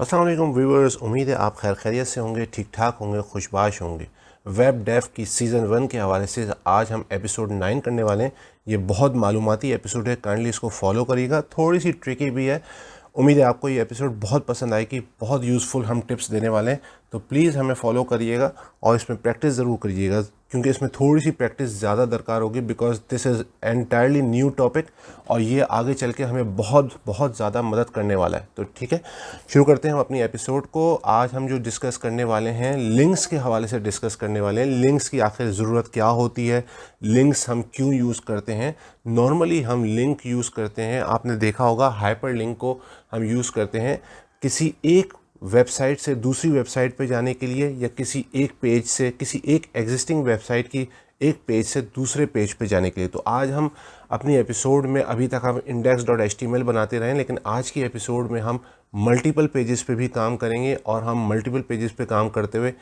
अस्सलाम वालेकुम व्यूअर्स, उम्मीद है आप खैर खैरियत से होंगे, ठीक ठाक होंगे, खुशबाश होंगे। वेब डेव की सीज़न 1 के हवाले से आज हम एपिसोड 9 करने वाले हैं। ये बहुत मालूमाती एपिसोड है, काइंडली इसको फॉलो करिएगा। थोड़ी सी ट्रिकी भी है। उम्मीद है आपको ये एपिसोड बहुत पसंद आएगी, बहुत यूज़फुल हम टिप्स देने वाले हैं। तो प्लीज़ हमें फॉलो करिएगा और इसमें प्रैक्टिस ज़रूर करिएगा, क्योंकि इसमें थोड़ी सी प्रैक्टिस ज़्यादा दरकार होगी, because this is entirely new topic और ये आगे चल के हमें बहुत बहुत ज़्यादा मदद करने वाला है। तो ठीक है, शुरू करते हैं हम अपनी एपिसोड को। आज हम जो डिस्कस करने वाले हैं, लिंक्स के हवाले से डिस्कस करने वाले हैं। लिंक्स की आखिर ज़रूरत क्या होती है, लिंक्स हम क्यों यूज़ करते हैं। नॉर्मली हम लिंक यूज़ करते हैं, आपने देखा होगा हाइपर लिंक को हम यूज़ करते हैं किसी एक वेबसाइट से दूसरी वेबसाइट पे जाने के लिए, या किसी एक पेज से, किसी एक एग्जिस्टिंग वेबसाइट की एक पेज से दूसरे पेज पे जाने के लिए। तो आज हम अपनी एपिसोड में, अभी तक हम index.html बनाते रहे, लेकिन आज की एपिसोड में हम मल्टीपल पेजेस पे भी काम करेंगे और हम मल्टीपल पेजेस पे काम करते हुए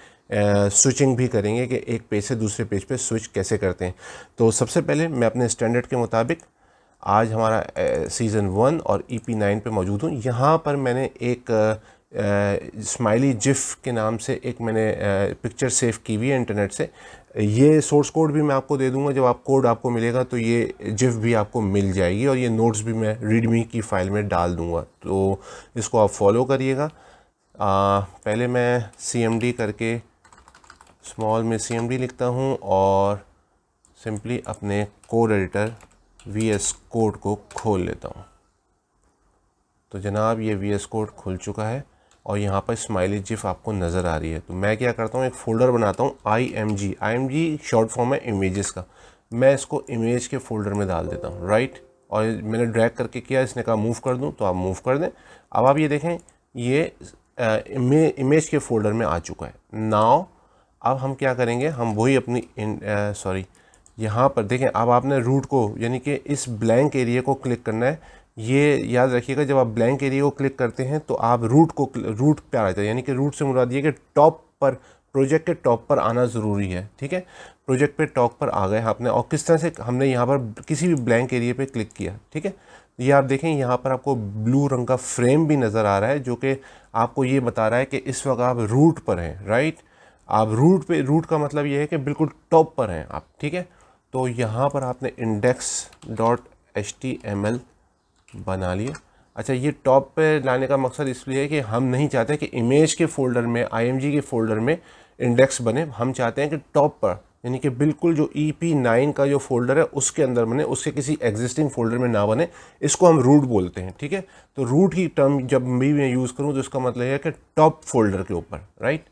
स्विचिंग भी करेंगे कि एक पेज से दूसरे पेज पे स्विच कैसे करते हैं। तो सबसे पहले मैं अपने स्टैंडर्ड के मुताबिक आज हमारा सीज़न 1 और EP 9 पे मौजूद हूँ। यहाँ पर मैंने एक स्माइली जिफ के नाम से एक मैंने पिक्चर सेव की हुई है इंटरनेट से। ये सोर्स कोड भी मैं आपको दे दूंगा, जब आप कोड आपको मिलेगा तो ये जिफ भी आपको मिल जाएगी, और ये नोट्स भी मैं रीडमी की फ़ाइल में डाल दूंगा, तो इसको आप फॉलो करिएगा। पहले मैं CMD करके स्मॉल में CMD लिखता हूँ और सिंपली अपने कोड एडिटर VS कोड को खोल लेता हूँ। तो जनाब ये VS कोड खुल चुका है और यहाँ पर स्माइली जिफ आपको नज़र आ रही है। तो मैं क्या करता हूँ, एक फ़ोल्डर बनाता हूँ IMG शॉर्ट फॉर्म है इमेजेस का। मैं इसको इमेज के फ़ोल्डर में डाल देता हूँ, राइट। और मैंने ड्रैग करके किया, इसने कहा मूव कर दूँ, तो आप मूव कर दें। अब आप ये देखें, ये इमेज के फ़ोल्डर में आ चुका है। नाउ अब हम क्या करेंगे, हम वही अपनी यहाँ पर देखें, अब आपने रूट को, यानी कि इस ब्लैंक एरिया को क्लिक करना है। ये याद रखिएगा, जब आप ब्लैंक एरिया को क्लिक करते हैं तो आप रूट पे आ जाते हैं, यानी कि रूट से मुराद ये कि टॉप पर, प्रोजेक्ट के टॉप पर आना ज़रूरी है। ठीक है, प्रोजेक्ट पे टॉप पर आ गए आपने, और किस तरह से हमने यहाँ पर किसी भी ब्लैंक एरिया पे क्लिक किया। ठीक है, ये आप देखें, यहाँ पर आपको ब्लू रंग का फ्रेम भी नज़र आ रहा है, जो कि आपको ये बता रहा है कि इस वक्त आप रूट पर हैं, राइट। आप रूट का मतलब ये है कि बिल्कुल टॉप पर हैं आप। ठीक है, तो यहाँ पर आपने index.html बना लिए। अच्छा, ये टॉप पे लाने का मकसद इसलिए है कि हम नहीं चाहते कि इमेज के फ़ोल्डर में, IMG के फ़ोल्डर में इंडेक्स बने। हम चाहते हैं कि टॉप पर, यानी कि बिल्कुल जो EP 9 का जो फोल्डर है उसके अंदर बने, उसके किसी एग्जिस्टिंग फोल्डर में ना बने। इसको हम रूट बोलते हैं। ठीक है, तो रूट की टर्म जब भी मैं यूज़ करूँ तो इसका मतलब है कि टॉप फोल्डर के ऊपर, राइट।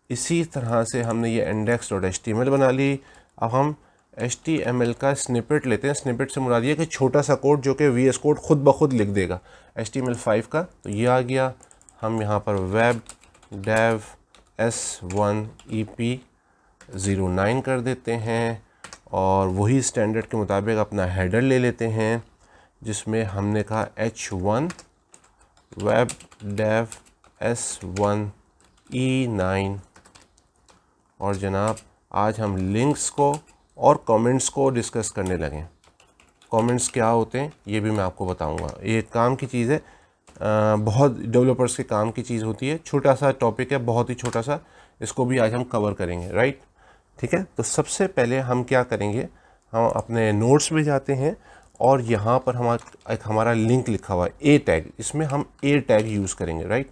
इसी तरह से हमने ये index.html बना ली। अब हम HTML का स्निपेट लेते हैं। स्निपेट से मुराद ये कि छोटा सा कोड जो कि VS कोड खुद ब खुद लिख देगा, HTML5 का। तो ये आ गया। हम यहाँ पर वेब डेव S1 EP 09 कर देते हैं और वही स्टैंडर्ड के मुताबिक अपना हेडर ले लेते हैं, जिसमें हमने कहा H1 web dev S1 E9। और जनाब आज हम लिंक्स को और कमेंट्स को डिस्कस करने लगे। कमेंट्स क्या होते हैं ये भी मैं आपको बताऊंगा। ये काम की चीज़ है, बहुत डेवलपर्स के काम की चीज़ होती है। छोटा सा टॉपिक है, बहुत ही छोटा सा, इसको भी आज हम कवर करेंगे, राइट। ठीक है, तो सबसे पहले हम क्या करेंगे, हम अपने नोट्स में जाते हैं और यहाँ पर हमारा लिंक लिखा हुआ है A टैग। इसमें हम A टैग यूज़ करेंगे, राइट।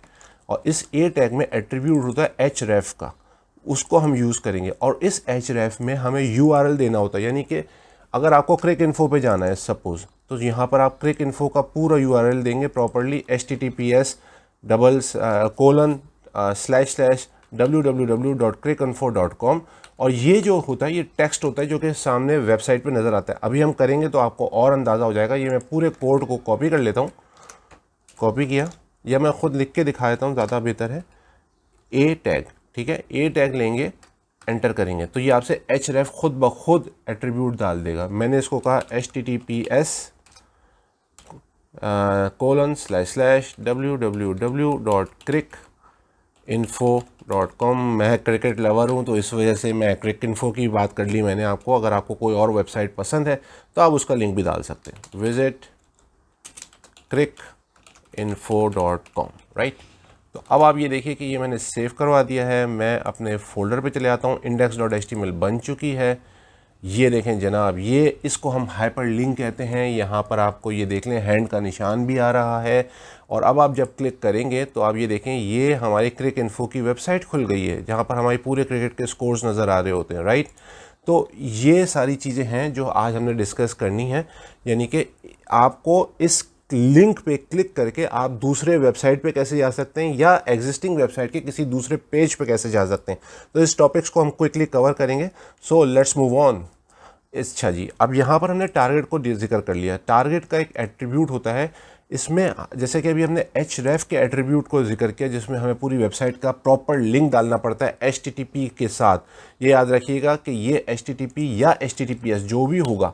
और इस A टैग में एट्रीब्यूट होता है href का, उसको हम यूज़ करेंगे। और इस href में हमें URL देना होता है, यानी कि अगर आपको क्रिक इन्फो पे जाना है सपोज़, तो यहाँ पर आप क्रिक इन्फो का पूरा URL देंगे प्रॉपरली, https://www.crickinfo.com। और ये जो होता है, ये टेक्स्ट होता है जो कि सामने वेबसाइट पे नज़र आता है। अभी हम करेंगे तो आपको और अंदाज़ा हो जाएगा। ये मैं पूरे कोड को कॉपी कर लेता हूँ। कॉपी किया, या मैं ख़ुद लिख के दिखा देता हूँ, ज़्यादा बेहतर है। A टैग, ठीक है, A टैग लेंगे, एंटर करेंगे तो ये आपसे href खुद ब खुद एट्रीब्यूट डाल देगा। मैंने इसको कहा https://www.crickinfo.com। मैं क्रिकेट लवर हूँ तो इस वजह से मैं क्रिक इन्फो की बात कर ली मैंने आपको। अगर आपको कोई और वेबसाइट पसंद है तो आप उसका लिंक भी डाल सकते हैं, visit crickinfo.com, राइट। तो अब आप ये देखिए कि ये मैंने सेव करवा दिया है। मैं अपने फ़ोल्डर पे चले आता हूँ, index.html बन चुकी है। ये देखें जनाब, ये इसको हम हाइपर लिंक कहते हैं। यहाँ पर आपको ये देख लें हैंड का निशान भी आ रहा है। और अब आप जब क्लिक करेंगे तो आप ये देखें ये हमारी क्रिक इन्फो की वेबसाइट खुल गई है, जहाँ पर हमारे पूरे क्रिकेट के स्कोर्स नज़र आ रहे होते हैं, राइट। तो ये सारी चीज़ें हैं जो आज हमने डिस्कस करनी है, यानी कि आपको इस लिंक पे क्लिक करके आप दूसरे वेबसाइट पे कैसे जा सकते हैं या एग्जिस्टिंग वेबसाइट के किसी दूसरे पेज पे कैसे जा सकते हैं। तो इस टॉपिक्स को हम क्विकली कवर करेंगे। So let's move on. अच्छा जी, अब यहाँ पर हमने टारगेट को जिक्र कर लिया। टारगेट का एक एट्रीब्यूट होता है इसमें, जैसे कि अभी हमने href के एट्रीब्यूट को जिक्र किया, जिसमें हमें पूरी वेबसाइट का प्रॉपर लिंक डालना पड़ता है http के साथ। ये याद रखिएगा कि ये http या https जो भी होगा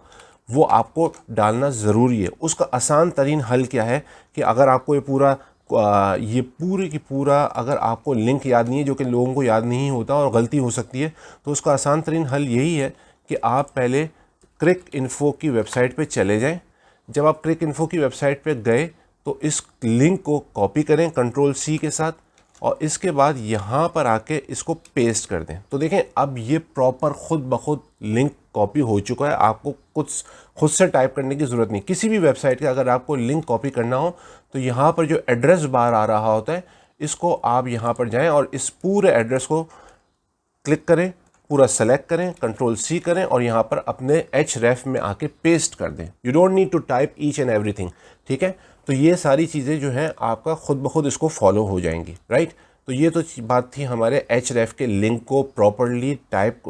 वो आपको डालना ज़रूरी है। उसका आसान तरीन हल क्या है कि अगर आपको ये पूरी की पूरा अगर आपको लिंक याद नहीं है, जो कि लोगों को याद नहीं होता और गलती हो सकती है, तो उसका आसान तरीन हल यही है कि आप पहले क्रिक इन्फो की वेबसाइट पे चले जाएं। जब आप क्रिक इन्फो की वेबसाइट पे गए तो इस लिंक को कॉपी करें Ctrl+C के साथ, और इसके बाद यहाँ पर आके इसको पेस्ट कर दें। तो देखें अब ये प्रॉपर खुद ब खुद लिंक कॉपी हो चुका है। आपको कुछ खुद से टाइप करने की ज़रूरत नहीं। किसी भी वेबसाइट का अगर आपको लिंक कॉपी करना हो तो यहाँ पर जो एड्रेस बार आ रहा होता है, इसको आप यहाँ पर जाएं और इस पूरे एड्रेस को क्लिक करें, पूरा सेलेक्ट करें, Ctrl+C करें और यहाँ पर अपने href में आके पेस्ट कर दें। You don't need to type each and everything, ठीक है। तो ये सारी चीज़ें जो हैं आपका खुद ब खुद इसको फॉलो हो जाएंगी, राइट। तो ये तो बात थी हमारे href के लिंक को प्रॉपरली टाइप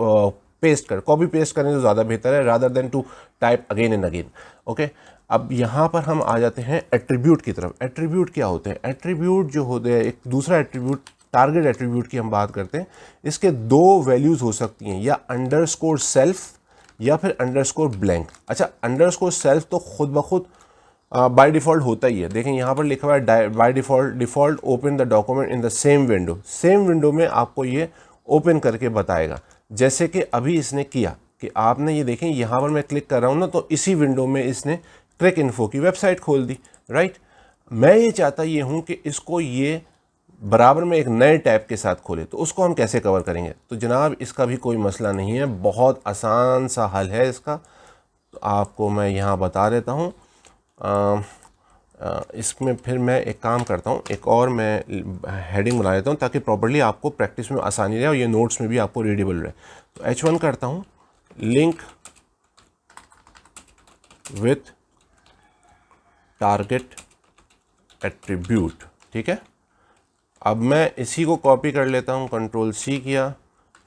पेस्ट कर, कॉपी पेस्ट करें तो ज़्यादा बेहतर है rather than to type again and again, okay. अब यहाँ पर हम आ जाते हैं एट्रीब्यूट की तरफ। एट्रीब्यूट क्या होते हैं? एट्रीब्यूट जो होते हैं, एक दूसरा एट्रीब्यूट टारगेट एट्रीब्यूट की हम बात करते हैं। इसके दो वैल्यूज़ हो सकती हैं, या _self या फिर _blank। अच्छा, _self तो खुद ब खुद बाय डिफ़ॉल्ट होता ही है। देखें यहाँ पर लिखा हुआ है by default open the document in the same window. Same window में आपको ये ओपन करके बताएगा, जैसे कि अभी इसने किया कि आपने ये देखें यहाँ पर मैं क्लिक कर रहा हूँ ना, तो इसी विंडो में इसने क्रिक इन्फो की वेबसाइट खोल दी, राइट। मैं ये चाहता ये हूँ कि इसको ये बराबर में एक नए टैब के साथ खोले, तो उसको हम कैसे कवर करेंगे? तो जनाब इसका भी कोई मसला नहीं है, बहुत आसान सा हल है इसका। तो आपको मैं यहाँ बता देता हूँ। इसमें फिर मैं एक काम करता हूँ, एक और मैं हेडिंग बना देता हूँ ताकि प्रॉपर्ली आपको प्रैक्टिस में आसानी रहे और ये नोट्स में भी आपको रीडेबल रहे। तो H1 करता हूँ, लिंक विथ टारगेट एट्रीब्यूट, ठीक है। अब मैं इसी को कॉपी कर लेता हूँ, Ctrl+C किया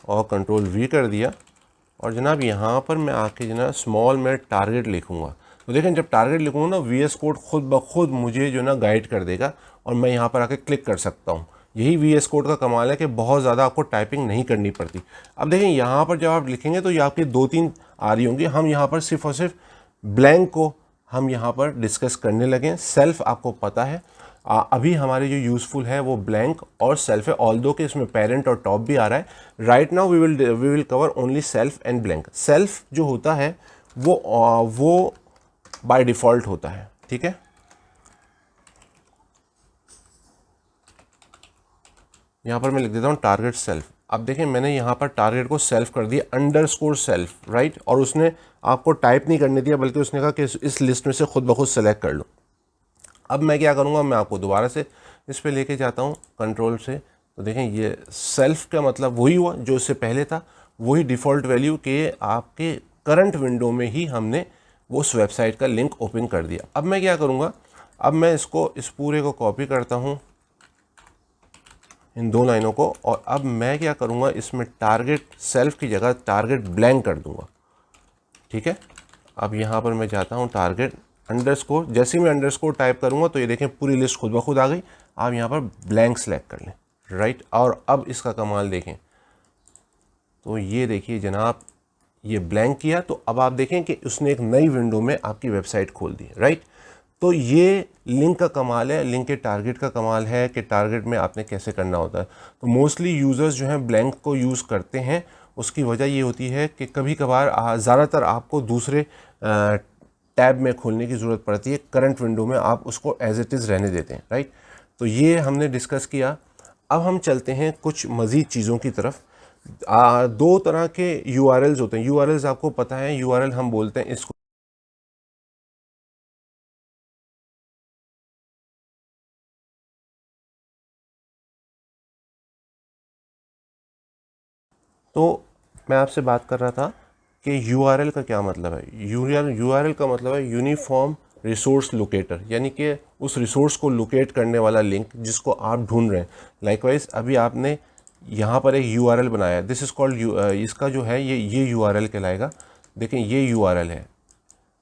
और Ctrl+V कर दिया, और जनाब यहाँ पर मैं आके जनाब स्मॉल में टारगेट लिखूँगा। तो देखें जब टारगेट लिखूँगा ना, VS कोड खुद ब खुद मुझे जो ना गाइड कर देगा और मैं यहाँ पर आके क्लिक कर सकता हूँ। यही VS कोड का कमाल है कि बहुत ज़्यादा आपको टाइपिंग नहीं करनी पड़ती। अब देखें यहाँ पर जब आप लिखेंगे तो ये आपकी 2-3 आ रही होंगी। हम यहाँ पर सिर्फ और सिर्फ ब्लैंक को हम यहाँ पर डिस्कस करने लगे। सेल्फ आपको पता है, अभी हमारे जो यूज़फुल है वो ब्लैंक और सेल्फ है, ऑल्दो कि इसमें पेरेंट और टॉप भी आ रहा है। Right now we will cover only self and blank. Self जो होता है वो बाय डिफ़ॉल्ट होता है, ठीक है। यहाँ पर मैं लिख देता हूँ टारगेट सेल्फ। अब देखें मैंने यहाँ पर टारगेट को सेल्फ कर दिया _self, राइट। और उसने आपको टाइप नहीं करने दिया, बल्कि उसने कहा कि इस लिस्ट में से खुद ब खुद सेलेक्ट कर लो। अब मैं क्या करूँगा, मैं आपको दोबारा से इस पे लेके जाता हूँ कंट्रोल से। तो देखें ये सेल्फ का मतलब वही हुआ जो इससे पहले था, वही डिफ़ॉल्ट वैल्यू के आपके करंट विंडो में ही हमने वो उस वेबसाइट का लिंक ओपन कर दिया। अब मैं क्या करूँगा, अब मैं इस पूरे को कॉपी करता हूँ, इन 2 लाइनों को, और अब मैं क्या करूँगा, इसमें टारगेट सेल्फ की जगह टारगेट ब्लैंक कर दूँगा, ठीक है। अब यहाँ पर मैं जाता हूँ टारगेट _, जैसे ही मैं _ टाइप करूँगा तो ये देखें पूरी लिस्ट खुद ब खुद आ गई। आप यहाँ पर ब्लैंक सेलेक्ट कर लें, राइट। और अब इसका कमाल देखें, तो ये देखिए जनाब, ये ब्लैंक किया तो अब आप देखें कि उसने एक नई विंडो में आपकी वेबसाइट खोल दी, राइट। तो ये लिंक का कमाल है, लिंक के टारगेट का कमाल है कि टारगेट में आपने कैसे करना होता है। तो मोस्टली यूज़र्स जो हैं ब्लैंक को यूज़ करते हैं। उसकी वजह ये होती है कि कभी कभार ज़्यादातर आपको दूसरे टैब में खोलने की ज़रूरत पड़ती है, करंट विंडो में आप उसको एज इट इज़ रहने देते हैं, राइट। तो ये हमने डिस्कस किया। अब हम चलते हैं कुछ मज़ीद चीज़ों की तरफ। दो तरह के URLs होते हैं। URLs आपको पता है, URL हम बोलते हैं इसको, तो मैं आपसे बात कर रहा था कि URL का क्या मतलब है। URL का मतलब है यूनिफॉर्म रिसोर्स लोकेटर, यानी कि उस रिसोर्स को लोकेट करने वाला लिंक जिसको आप ढूंढ रहे हैं। लाइकवाइज अभी आपने यहाँ पर एक URL बनाया है, दिस इज़ कॉल्ड, इसका जो है ये URL कहलाएगा। देखें ये URL है,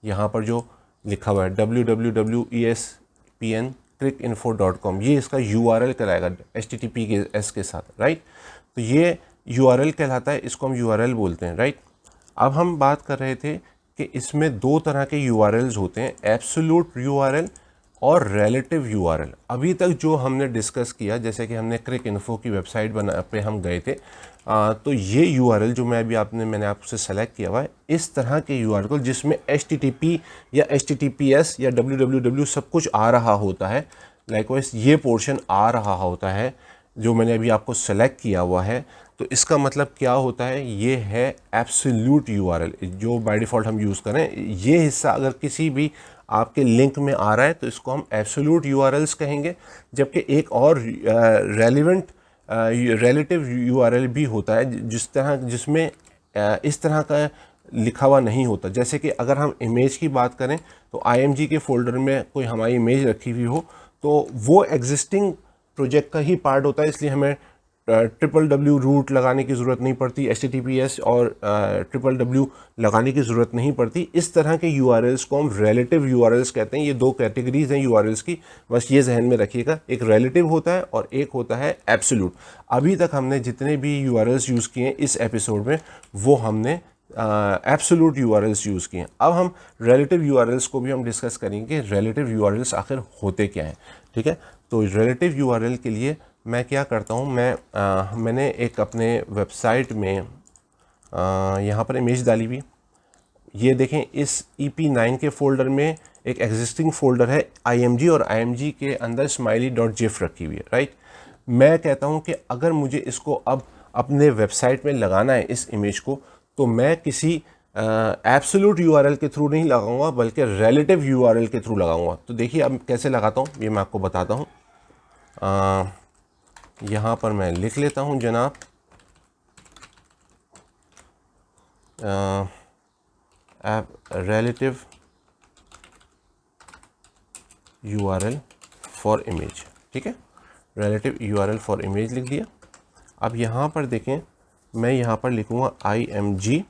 यहाँ पर जो लिखा हुआ है www.espn.cricinfo.com, ये इसका URL कहलाएगा HTTP के S के साथ, राइट। तो ये URL कहलाता है, इसको हम URL बोलते हैं, राइट। अब हम बात कर रहे थे कि इसमें दो तरह के URLs होते हैं, एब्सोल्यूट URL और रिलेटिव URL। अभी तक जो हमने डिस्कस किया, जैसे कि हमने क्रिक इन्फो की वेबसाइट पे हम गए थे, तो ये URL जो मैंने आपसे सेलेक्ट किया हुआ है, इस तरह के URL को जिसमें HTTP या HTTPS या www सब कुछ आ रहा होता है, लाइकवाइज ये पोर्शन आ रहा होता है जो मैंने अभी आपको सेलेक्ट किया हुआ है, तो इसका मतलब क्या होता है, ये है एब्सोल्यूट URL जो बाय डिफ़ॉल्ट हम यूज़ करें। ये हिस्सा अगर किसी भी आपके लिंक में आ रहा है तो इसको हम एब्सोल्यूट URLs कहेंगे। जबकि एक और रेलिवेंट रिलेटिव URL भी होता है जिसमें इस तरह का लिखा हुआ नहीं होता। जैसे कि अगर हम इमेज की बात करें तो IMG के फोल्डर में कोई हमारी इमेज रखी हुई हो तो वो एग्जिस्टिंग प्रोजेक्ट का ही पार्ट होता है, इसलिए हमें www रूट लगाने की ज़रूरत नहीं पड़ती, HTTPS और www लगाने की ज़रूरत नहीं पड़ती। इस तरह के URLs को हम रिलेटिव URLs कहते हैं। ये दो कैटेगरीज हैं URLs की, बस ये जहन में रखिएगा, एक रिलेटिव होता है और एक होता है एब्सोल्यूट। अभी तक हमने जितने भी URLs यूज़ किए हैं इस एपिसोड में वो हमने एब्सोल्यूट URLs यूज़ किए हैं। अब हम रिलेटिव URLs को भी हम डिस्कस करेंगे, रिलेटिव URLs आखिर होते क्या हैं, ठीक है। तो रिलेटिव URL के लिए मैं क्या करता हूँ, मैंने एक अपने वेबसाइट में यहाँ पर इमेज डाली हुई। ये देखें, इस EP9 के फ़ोल्डर में एक एग्जिस्टिंग फ़ोल्डर है IMG और IMG के अंदर smiley.gif रखी हुई है, राइट। मैं कहता हूँ कि अगर मुझे इसको अब अपने वेबसाइट में लगाना है इस इमेज को, तो मैं किसी एब्सोल्यूट URL के थ्रू नहीं लगाऊंगा बल्कि रिलेटिव URL के थ्रू लगाऊंगा। तो देखिए अब कैसे लगाता हूँ, ये मैं आपको बताता हूँ। यहाँ पर मैं लिख लेता हूँ जनाब रिलेटिव URL फॉर इमेज, ठीक है, रिलेटिव URL फॉर इमेज लिख दिया। अब यहाँ पर देखें, मैं यहाँ पर लिखूँगा IMG,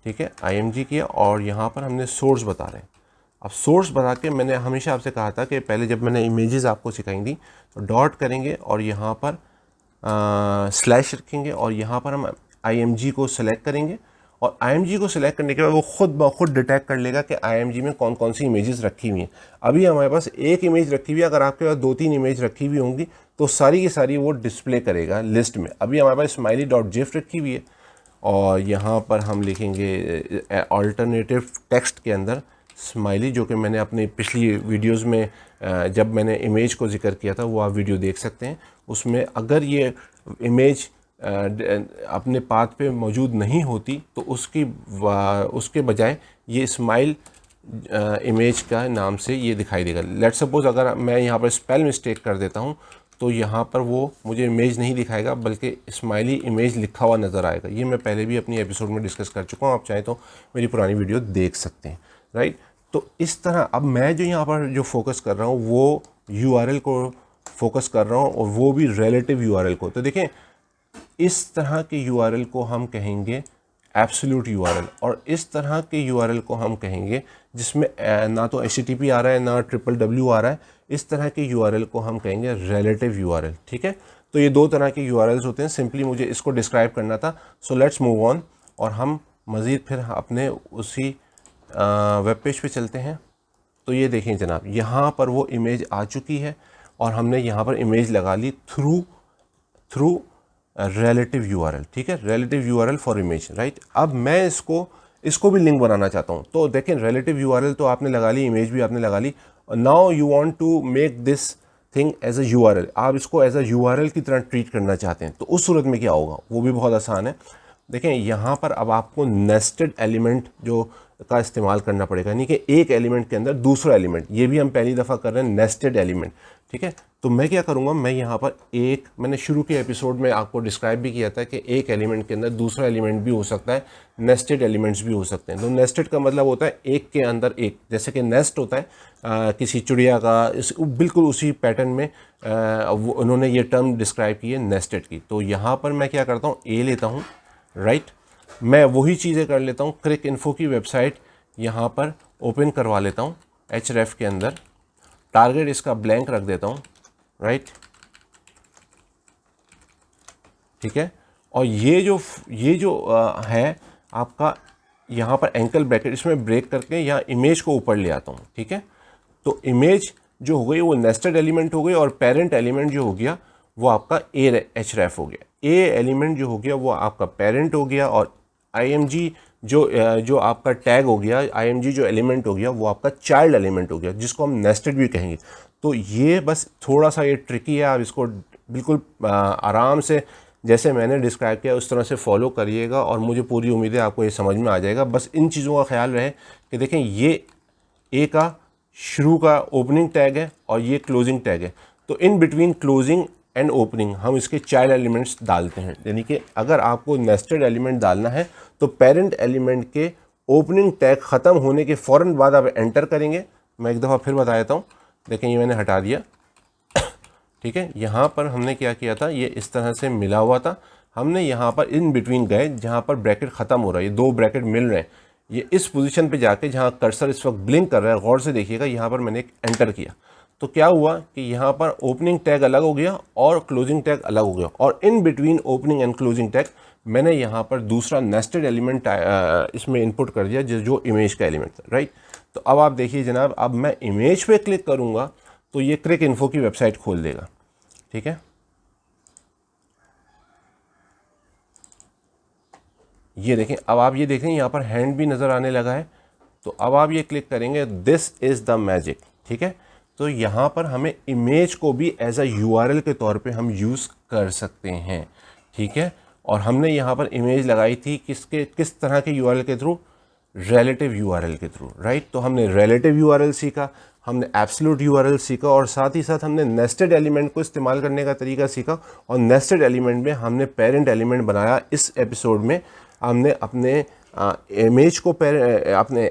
ठीक है, IMG किया और यहाँ पर हमने सोर्स बता रहे हैं। अब सोर्स बता के मैंने हमेशा आपसे कहा था कि पहले जब मैंने इमेजेस आपको सिखाई थी तो डॉट करेंगे और यहाँ पर स्लैश रखेंगे और यहाँ पर हम IMG को सेलेक्ट करेंगे और IMG को सिलेक्ट करने के बाद वो खुद ब खुद डिटेक्ट कर लेगा कि IMG में कौन कौन सी इमेजेस रखी हुई हैं। अभी हमारे पास एक इमेज रखी हुई है, अगर आपके पास 2-3 इमेज रखी हुई होंगी तो सारी की सारी वो डिस्प्ले करेगा लिस्ट में। अभी हमारे पास smiley.gif रखी हुई है और यहाँ पर हम लिखेंगे अल्टरनेटिव टेक्स्ट के अंदर स्माइली, जो कि मैंने अपनी पिछली वीडियोस में जब मैंने इमेज को जिक्र किया था वो आप वीडियो देख सकते हैं। उसमें अगर ये इमेज अपने पाथ पे मौजूद नहीं होती तो उसके बजाय ये स्माइल इमेज का नाम से ये दिखाई देगा। लेट्स सपोज अगर मैं यहाँ पर स्पेल मिस्टेक कर देता हूँ तो यहाँ पर वो मुझे इमेज नहीं दिखाएगा बल्कि स्माइली इमेज लिखा हुआ नज़र आएगा। ये मैं पहले भी अपनी एपिसोड में डिस्कस कर चुका हूँ, आप चाहें तो मेरी पुरानी वीडियो देख सकते हैं, राइट। तो इस तरह अब मैं जो यहाँ पर जो फोकस कर रहा हूँ वो URL को फोकस कर रहा हूँ और वो भी रिलेटिव URL को। तो देखें, इस तरह के URL को हम कहेंगे एब्सोल्यूट URL और इस तरह के URL को हम कहेंगे जिसमें ना तो HTTP आ रहा है ना www आ रहा है, इस तरह के URL को हम कहेंगे रिलेटिव URL, ठीक है। तो ये दो तरह के URLs होते हैं, सिंपली मुझे इसको डिस्क्राइब करना था। सो लेट्स मूव ऑन और हम मज़ीद फिर अपने उसी वेब पेज पे चलते हैं। तो ये देखें जनाब, यहाँ पर वो इमेज आ चुकी है और हमने यहाँ पर इमेज लगा ली थ्रू रिलेटिव URL, ठीक है, relative URL for image, right. अब मैं इसको भी लिंक बनाना चाहता हूँ। तो देखें, रिलेटिव URL तो आपने लगा ली, इमेज भी आपने लगा ली, now you want to make this thing as a URL, आप इसको एज अ URL की तरह ट्रीट करना चाहते हैं, तो उस सूरत में क्या होगा, वो भी बहुत आसान है। देखें यहाँ पर अब आपको नेस्टेड एलिमेंट जो का इस्तेमाल करना पड़ेगा, यानी कि एक एलिमेंट के अंदर दूसरा एलिमेंट, ये भी हम पहली दफ़ा कर रहे हैं नेस्टेड एलिमेंट, ठीक है। तो मैं क्या करूँगा, मैं यहाँ पर एक, मैंने शुरू के एपिसोड में आपको डिस्क्राइब भी किया था कि एक एलिमेंट के अंदर दूसरा एलिमेंट भी हो सकता है, नेस्टेड एलिमेंट्स भी हो सकते हैं। तो नेस्टेड का मतलब होता है एक के अंदर एक, जैसे कि नेस्ट होता है किसी चिड़िया का, बिल्कुल उसी पैटर्न में उन्होंने ये टर्म डिस्क्राइब की है नेस्टेड की। तो यहाँ पर मैं क्या करता हूँ, ए लेता हूँ, राइट, मैं वही चीज़ें कर लेता हूँ, क्रिक इन्फो की वेबसाइट यहाँ पर ओपन करवा लेता हूँ href के अंदर, टारगेट इसका ब्लैंक रख देता हूँ, राइट, ठीक है। और ये जो है आपका यहाँ पर एंकल ब्रैकेट, इसमें ब्रेक करके यहाँ इमेज को ऊपर ले आता हूँ, ठीक है। तो इमेज जो हो गई वो नेस्टेड एलिमेंट हो गई, और पेरेंट एलिमेंट जो हो गया वो आपका href हो गया। ए एलिमेंट जो हो गया वो आपका पेरेंट हो गया, और img जो आपका टैग हो गया, img जो एलिमेंट हो गया वो आपका चाइल्ड एलिमेंट हो गया, जिसको हम नेस्टेड भी कहेंगे। तो ये बस थोड़ा सा ये ट्रिकी है, आप इसको बिल्कुल आराम से जैसे मैंने डिस्क्राइब किया उस तरह से फॉलो करिएगा, और मुझे पूरी उम्मीद है आपको ये समझ में आ जाएगा। बस इन चीज़ों का ख्याल रहे कि देखें ये ए का शुरू का ओपनिंग टैग है और ये क्लोजिंग टैग है, तो in between closing and opening हम इसके चाइल्ड एलिमेंट्स डालते हैं। यानी कि अगर आपको नेस्टेड एलिमेंट डालना है तो पेरेंट एलिमेंट के ओपनिंग टैग ख़त्म होने के फ़ौरन बाद आप एंटर करेंगे। मैं एक दफ़ा फिर बता देता हूँ, देखें ये मैंने हटा दिया, ठीक है। यहाँ पर हमने क्या किया था, ये इस तरह से मिला हुआ था, हमने यहाँ पर इन बिटवीन गए जहाँ पर ब्रैकेट ख़त्म हो रहा है, ये दो ब्रैकेट मिल रहे हैं, ये इस पोजीशन पे जाके जहाँ कर्सर इस वक्त ब्लिंक कर रहा है, गौर से देखिएगा, यहाँ पर मैंने एक एंटर किया, तो क्या हुआ कि यहाँ पर ओपनिंग टैग अलग हो गया और क्लोजिंग टैग अलग हो गया, और in between opening and closing tag मैंने यहाँ पर दूसरा नेस्टेड एलिमेंट इसमें इनपुट कर दिया, जो इमेज का एलिमेंट था, राइट। तो अब आप देखिए जनाब, अब मैं इमेज पे क्लिक करूँगा तो ये क्रिक इन्फो की वेबसाइट खोल देगा, ठीक है। ये देखें, अब आप ये देखें यहाँ पर हैंड भी नज़र आने लगा है, तो अब आप ये क्लिक करेंगे, दिस इज़ द मैजिक, ठीक है। तो यहाँ पर हमें इमेज को भी एज अ URL के तौर पे हम यूज़ कर सकते हैं, ठीक है। और हमने यहाँ पर इमेज लगाई थी किस तरह के URL के थ्रू, रिलेटिव URL के थ्रू, राइट। तो हमने रिलेटिव URL सीखा, हमने एब्सोल्यूट URL सीखा, और साथ ही साथ हमने नेस्टेड एलिमेंट को इस्तेमाल करने का तरीका सीखा, और नेस्टेड एलिमेंट में हमने पेरेंट एलिमेंट बनाया। इस एपिसोड में हमने अपने इमेज को अपने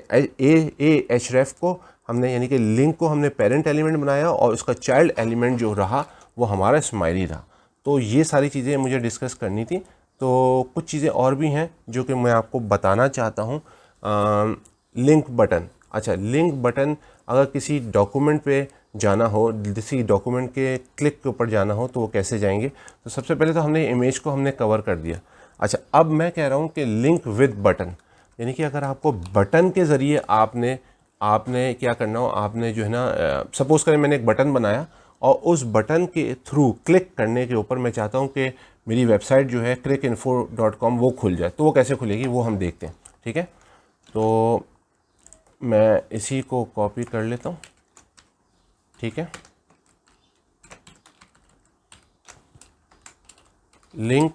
href को हमने, यानी कि लिंक को हमने पेरेंट एलिमेंट बनाया, और उसका चाइल्ड एलिमेंट जो रहा वो हमारा स्माइली रहा। तो ये सारी चीज़ें मुझे डिस्कस करनी थी। तो कुछ चीज़ें और भी हैं जो कि मैं आपको बताना चाहता हूँ। लिंक बटन, अच्छा, लिंक बटन अगर किसी डॉक्यूमेंट पे जाना हो, किसी डॉक्यूमेंट के क्लिक के ऊपर जाना हो तो वो कैसे जाएंगे। तो सबसे पहले तो हमने इमेज को हमने कवर कर दिया। अच्छा, अब मैं कह रहा हूँ कि लिंक विद बटन, यानी कि अगर आपको बटन के ज़रिए आपने क्या करना हो, आपने जो है ना, सपोज़ करें मैंने एक बटन बनाया और उस बटन के थ्रू क्लिक करने के ऊपर मैं चाहता हूँ कि मेरी वेबसाइट जो है cricinfo.com वो खुल जाए, तो वो कैसे खुलेगी वो हम देखते हैं, ठीक है। तो मैं इसी को कॉपी कर लेता हूँ, ठीक है, लिंक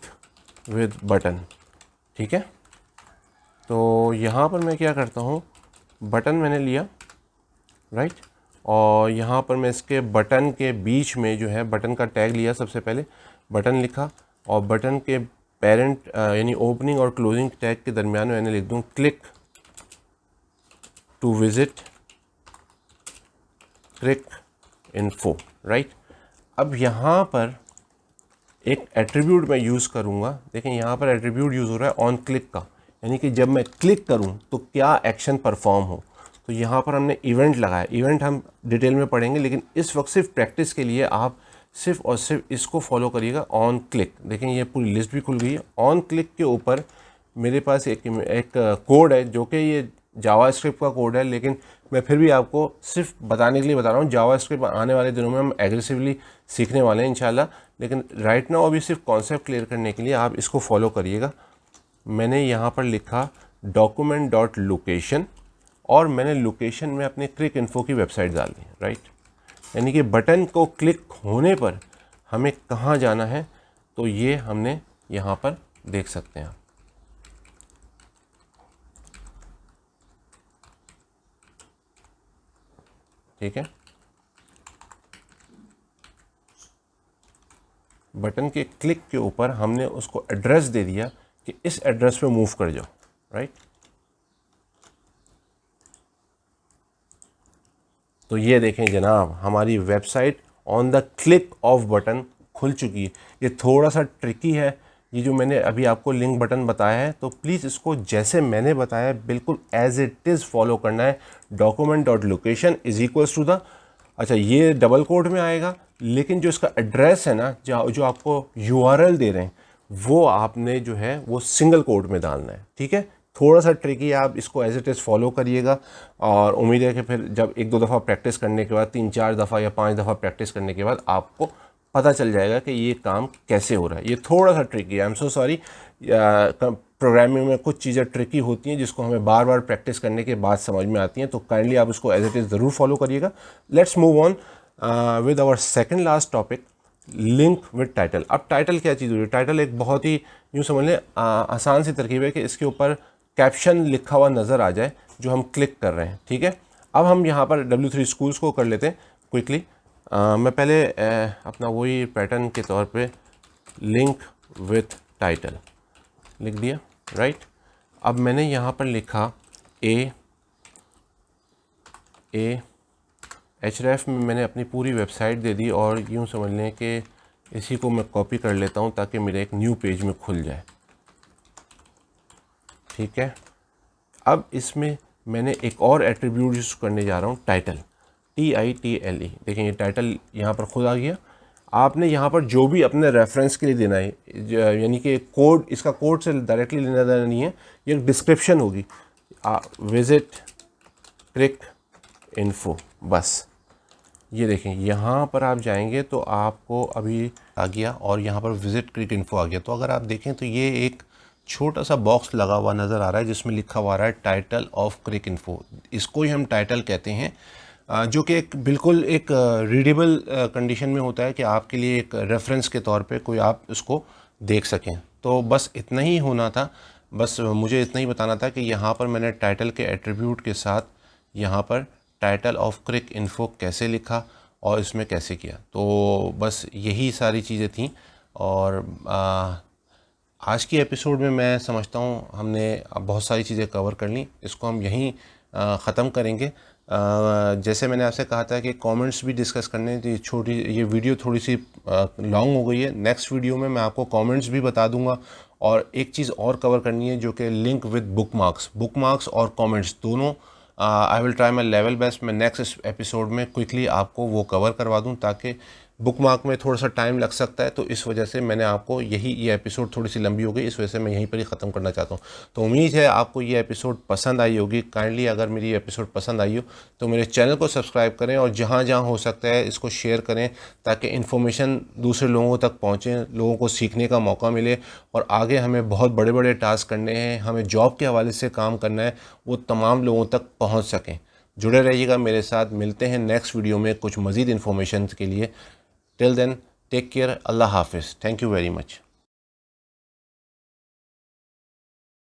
विद बटन, ठीक है। तो यहाँ पर मैं क्या करता हूँ, बटन मैंने लिया, राइट, और यहाँ पर मैं इसके बटन के बीच में जो है बटन का टैग लिया, सबसे पहले बटन लिखा, और बटन के पेरेंट यानी ओपनिंग और क्लोजिंग टैग के दरमियान मैंने लिख दूँ click to visit Cricinfo, right. अब यहाँ पर एक एट्रीब्यूट मैं यूज़ करूँगा, देखें यहाँ पर एट्रीब्यूट यूज़ हो रहा है ऑन क्लिक का, यानी कि जब मैं क्लिक करूँ तो क्या एक्शन परफॉर्म हो। तो यहाँ पर हमने इवेंट लगाया, इवेंट हम डिटेल में पढ़ेंगे, लेकिन इस वक्त सिर्फ प्रैक्टिस के लिए आप सिर्फ और सिर्फ इसको फॉलो करिएगा, ऑन क्लिक। देखें ये पूरी लिस्ट भी खुल गई है। ऑन क्लिक के ऊपर मेरे पास एक कोड है जो कि ये जावास्क्रिप्ट का कोड है, लेकिन मैं फिर भी आपको सिर्फ बताने के लिए बता रहा हूँ। जावास्क्रिप्ट आने वाले दिनों में हम एग्रेसिवली सीखने वाले हैं इंशाल्लाह, लेकिन राइट नाउ अभी सिर्फ कॉन्सेप्ट क्लियर करने के लिए आप इसको फॉलो करिएगा। मैंने यहाँ पर लिखा document.location, और मैंने लोकेशन में अपने क्रिक इन्फो की वेबसाइट डाल दी, राइट। यानी कि बटन को क्लिक होने पर हमें कहाँ जाना है, तो ये हमने यहाँ पर देख सकते हैं। ठीक है, बटन के क्लिक के ऊपर हमने उसको एड्रेस दे दिया कि इस एड्रेस पे मूव कर जाओ, राइट। तो ये देखें जनाब, हमारी website on the click off button खुल चुकी है। ये थोड़ा सा ट्रिकी है, ये जो मैंने अभी आपको लिंक बटन बताया है, तो प्लीज़ इसको जैसे मैंने बताया है बिल्कुल एज इट इज़ फॉलो करना है। document.location is equals to the, अच्छा ये डबल कोड में आएगा, लेकिन जो इसका एड्रेस है ना, जो आपको URL दे रहे हैं, वो आपने जो है वो सिंगल कोड में डालना है। ठीक है, थोड़ा सा ट्रिकी है, आप इसको एज इट इज़ फॉलो करिएगा। और उम्मीद है कि फिर जब 1-2 दफ़ा प्रैक्टिस करने के बाद, 3-4 दफ़ा या 5 दफ़ा प्रैक्टिस करने के बाद आपको पता चल जाएगा कि ये काम कैसे हो रहा है। ये थोड़ा सा ट्रिकी है, I am so sorry. Programming में कुछ चीज़ें ट्रिकी होती हैं जिसको हमें बार बार प्रैक्टिस करने के बाद समझ में आती हैं, तो काइंडली आप इसको एज इट इज़ ज़रूर फॉलो करिएगा। Let's move on with our second last topic, link with title. अब टाइटल क्या चीज़ होती है? टाइटल एक बहुत ही यूँ समझ लें आसान सी तरकीब है कि इसके ऊपर कैप्शन लिखा हुआ नज़र आ जाए जो हम क्लिक कर रहे हैं। ठीक है, अब हम यहाँ पर W3 स्कूल्स को कर लेते हैं क्विकली। मैं पहले अपना वही पैटर्न के तौर पे लिंक विथ टाइटल लिख दिया, राइट। अब मैंने यहाँ पर लिखा href में मैंने अपनी पूरी वेबसाइट दे दी, और यूँ समझ लें कि इसी को मैं कॉपी कर लेता हूँ ताकि मेरे एक न्यू पेज में खुल जाए। ठीक है, अब इसमें मैंने एक और एट्रीब्यूट यूज़ करने जा रहा हूँ, टाइटल, TITLE। देखें ये टाइटल यहाँ पर खुद आ गया। आपने यहाँ पर जो भी अपने रेफरेंस के लिए देना है, यानी कि कोड, इसका कोड से डायरेक्टली लेना देना नहीं है, ये एक डिस्क्रिप्शन होगी, विजिट क्रिक इन्फो, बस। ये देखें यहाँ पर आप जाएंगे तो आपको अभी आ गया, और यहाँ पर विजिट क्रिक इन्फो आ गया। तो अगर आप देखें तो ये एक छोटा सा बॉक्स लगा हुआ नज़र आ रहा है जिसमें लिखा हुआ है टाइटल ऑफ क्रिक इन्फो। इसको ही हम टाइटल कहते हैं, जो कि एक बिल्कुल एक रीडेबल कंडीशन में होता है कि आपके लिए एक रेफरेंस के तौर पे कोई आप उसको देख सकें। तो बस इतना ही होना था, बस मुझे इतना ही बताना था कि यहाँ पर मैंने टाइटल के एट्रीब्यूट के साथ यहाँ पर टाइटल ऑफ क्रिक इन्फो कैसे लिखा और इसमें कैसे किया। तो बस यही सारी चीज़ें थी, और आज की एपिसोड में मैं समझता हूँ हमने बहुत सारी चीज़ें कवर कर ली। इसको हम यहीं ख़त्म करेंगे। जैसे मैंने आपसे कहा था कि कमेंट्स भी डिस्कस करने, तो ये वीडियो थोड़ी सी लॉन्ग हो गई है। नेक्स्ट वीडियो में मैं आपको कमेंट्स भी बता दूंगा, और एक चीज़ और कवर करनी है जो कि लिंक विद बुकमार्क्स और कमेंट्स दोनों। I will try my level best, मैं नेक्स्ट एपिसोड में क्विकली आपको वो कवर करवा दूं, ताकि बुकमार्क में थोड़ा सा टाइम लग सकता है। तो इस वजह से मैंने आपको ये एपिसोड थोड़ी सी लंबी हो गई, इस वजह से मैं यहीं पर ही ख़त्म करना चाहता हूँ। तो उम्मीद है आपको ये एपिसोड पसंद आई होगी। काइंडली अगर मेरी एपिसोड पसंद आई हो तो मेरे चैनल को सब्सक्राइब करें, और जहाँ जहाँ हो सकता है इसको शेयर करें, ताकि इन्फॉर्मेशन दूसरे लोगों तक पहुँचे, लोगों को सीखने का मौका मिले। और आगे हमें बहुत बड़े बड़े टास्क करने हैं, हमें जॉब के हवाले से काम करना है, वो तमाम लोगों तक पहुँच सकें। जुड़े रहिएगा मेरे साथ, मिलते हैं नेक्स्ट वीडियो में कुछ मज़ीद इन्फॉर्मेशन के लिए। टिल देन टेक केयर, अल्लाह हाफिज़, थैंक यू वेरी मच।